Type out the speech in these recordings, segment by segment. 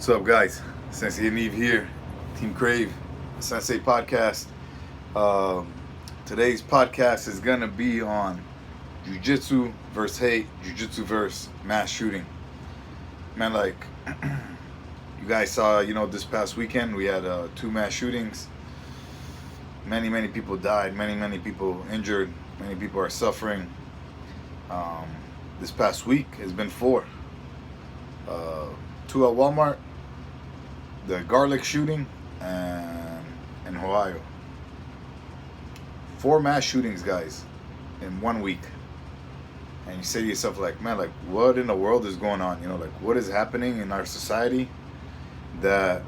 What's up, guys? Sensei Yaniv here, Team Crave, Sensei Podcast. Today's podcast is gonna be on Jiu Jitsu versus hate, Jiu Jitsu versus mass shooting. Man, like you guys saw, this past weekend we had 2 mass shootings. Many people died. Many people injured. Many people are suffering. This past week has been 4. 2 at Walmart, the garlic shooting, and in Ohio. 4 mass shootings, guys, in 1 week. And you say to yourself, like, man, like, what in the world is going on? What is happening in our society that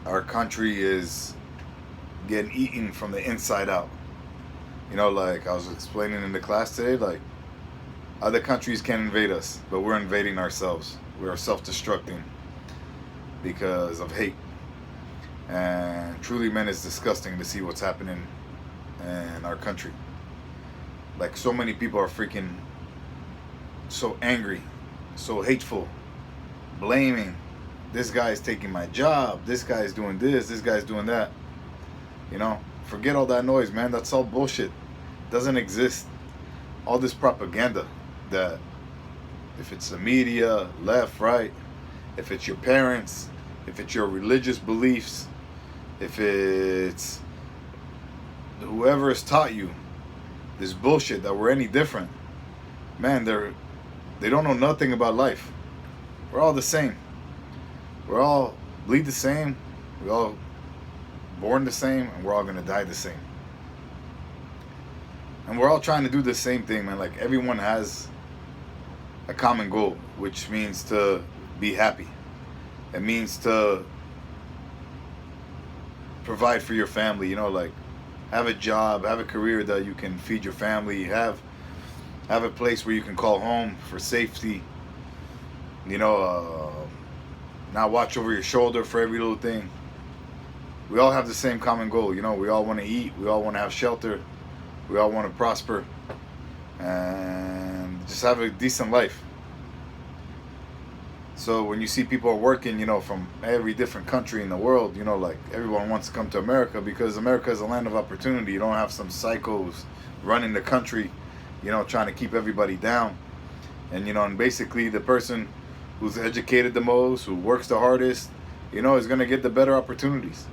our country is getting eaten from the inside out? Like I was explaining in the class today, like, other countries can invade us, but we're invading ourselves. We are self-destructing because of hate. And truly, man, it's disgusting to see what's happening in our country. Like, so many people are freaking so angry, so hateful, blaming. This guy is taking my job. This guy is doing this. This guy's doing that. Forget all that noise, man. That's all bullshit. Doesn't exist. All this propaganda that if it's the media, left, right, if it's your parents, if it's your religious beliefs, if it's whoever has taught you this bullshit that we're any different, man, they don't know nothing about life. We're all the same. We're all bleed the same. We're all born the same, and we're all gonna die the same. And we're all trying to do the same thing, man. Like, everyone has a common goal, which means to be happy. It means to provide for your family, like have a job, have a career that you can feed your family, have a place where you can call home for safety, not watch over your shoulder for every little thing. We all have the same common goal, we all want to eat, we all want to have shelter, we all want to prosper and just have a decent life. So when you see people are working, from every different country in the world, like, everyone wants to come to America because America is a land of opportunity. You don't have some psychos running the country, trying to keep everybody down. And, and basically the person who's educated the most, who works the hardest, is going to get the better opportunities.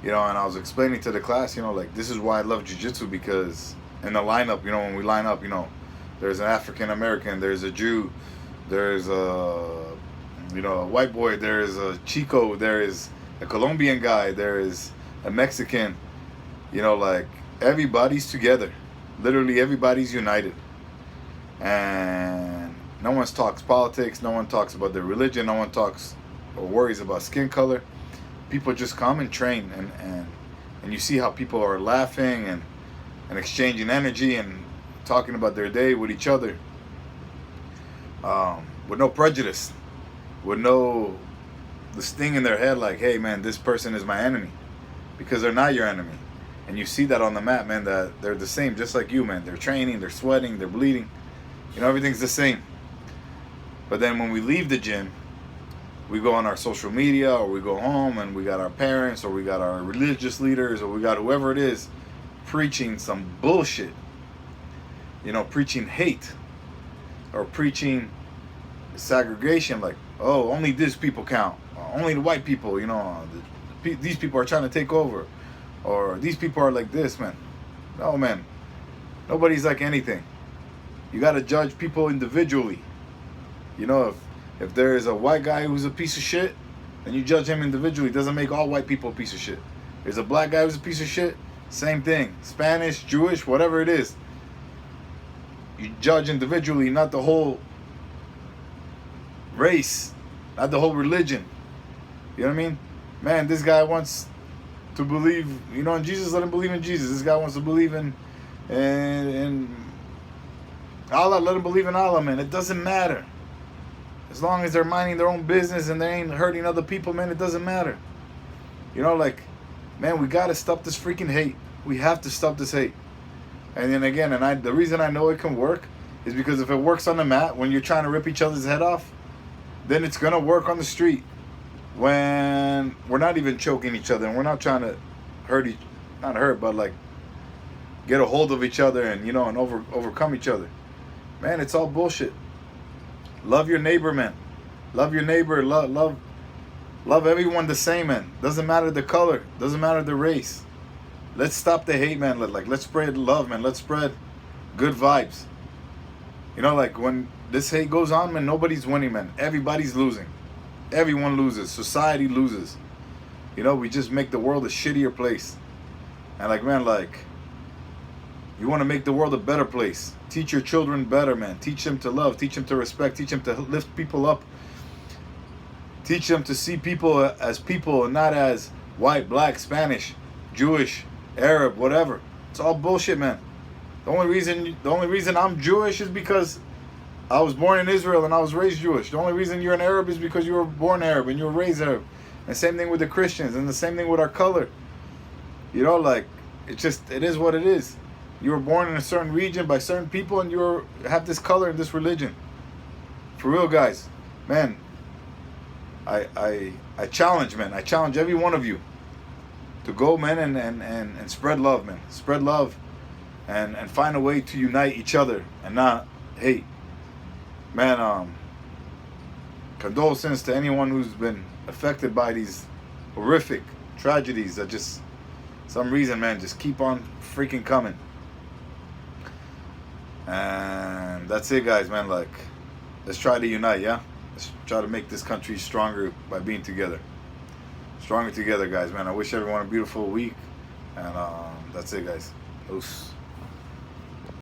And I was explaining to the class, like, this is why I love Jiu Jitsu, because in the lineup, when we line up, there's an African American, there's a Jew, there's a white boy, there's a Chico, there is a Colombian guy, there is a Mexican, like, everybody's together. Literally everybody's united. And no one talks politics, no one talks about their religion, no one talks or worries about skin color. People just come and train, and you see how people are laughing and exchanging energy and talking about their day with each other, with no prejudice, with no this thing in their head like, hey, man, this person is my enemy, because they're not your enemy. And you see that on the mat, man, that they're the same, just like you, man. They're training, they're sweating, they're bleeding, everything's the same. But then when we leave the gym, we go on our social media, or we go home and we got our parents, or we got our religious leaders, or we got whoever it is preaching some bullshit, preaching hate, or preaching segregation, like, oh, only these people count, only the white people, these people are trying to take over, or these people are like this, man. No, man, nobody's like anything. You got to judge people individually. If there is a white guy who's a piece of shit, then you judge him individually. It doesn't make all white people a piece of shit. There's a black guy who's a piece of shit, same thing. Spanish, Jewish, whatever it is. You judge individually, not the whole race, not the whole religion. You know what I mean? Man, this guy wants to believe, in Jesus, let him believe in Jesus. This guy wants to believe in Allah, let him believe in Allah, man. It doesn't matter. As long as they're minding their own business and they ain't hurting other people, man, it doesn't matter. Man, we got to stop this freaking hate. We have to stop this hate. And then again, the reason I know it can work is because if it works on the mat, when you're trying to rip each other's head off, then it's gonna work on the street when we're not even choking each other and we're not trying to not hurt, but like get a hold of each other and and overcome each other. Man, it's all bullshit. Love your neighbor, man. Love your neighbor. Love everyone the same, man. Doesn't matter the color. Doesn't matter the race. Let's stop the hate, man. Let's spread love, man. Let's spread good vibes. Like when this hate goes on, man, nobody's winning, man. Everybody's losing. Everyone loses. Society loses. We just make the world a shittier place. And you want to make the world a better place. Teach your children better, man. Teach them to love. Teach them to respect. Teach them to lift people up. Teach them to see people as people and not as white, black, Spanish, Jewish, Arab, whatever. It's all bullshit, man. The only reason I'm Jewish is because I was born in Israel and I was raised Jewish. The only reason you're an Arab is because you were born Arab and you were raised Arab. And same thing with the Christians and the same thing with our color. It is what it is. You were born in a certain region by certain people and you have this color and this religion. For real, guys. Man, I challenge, man. I challenge every one of you to go, man, and spread love, man. Spread love and find a way to unite each other and not hate. Man, condolences to anyone who's been affected by these horrific tragedies that just, some reason, man, just keep on freaking coming. And that's it, guys, man. Let's try to unite, yeah? Let's try to make this country stronger by being together. Stronger together, guys, man. I wish everyone a beautiful week. And that's it, guys. Peace.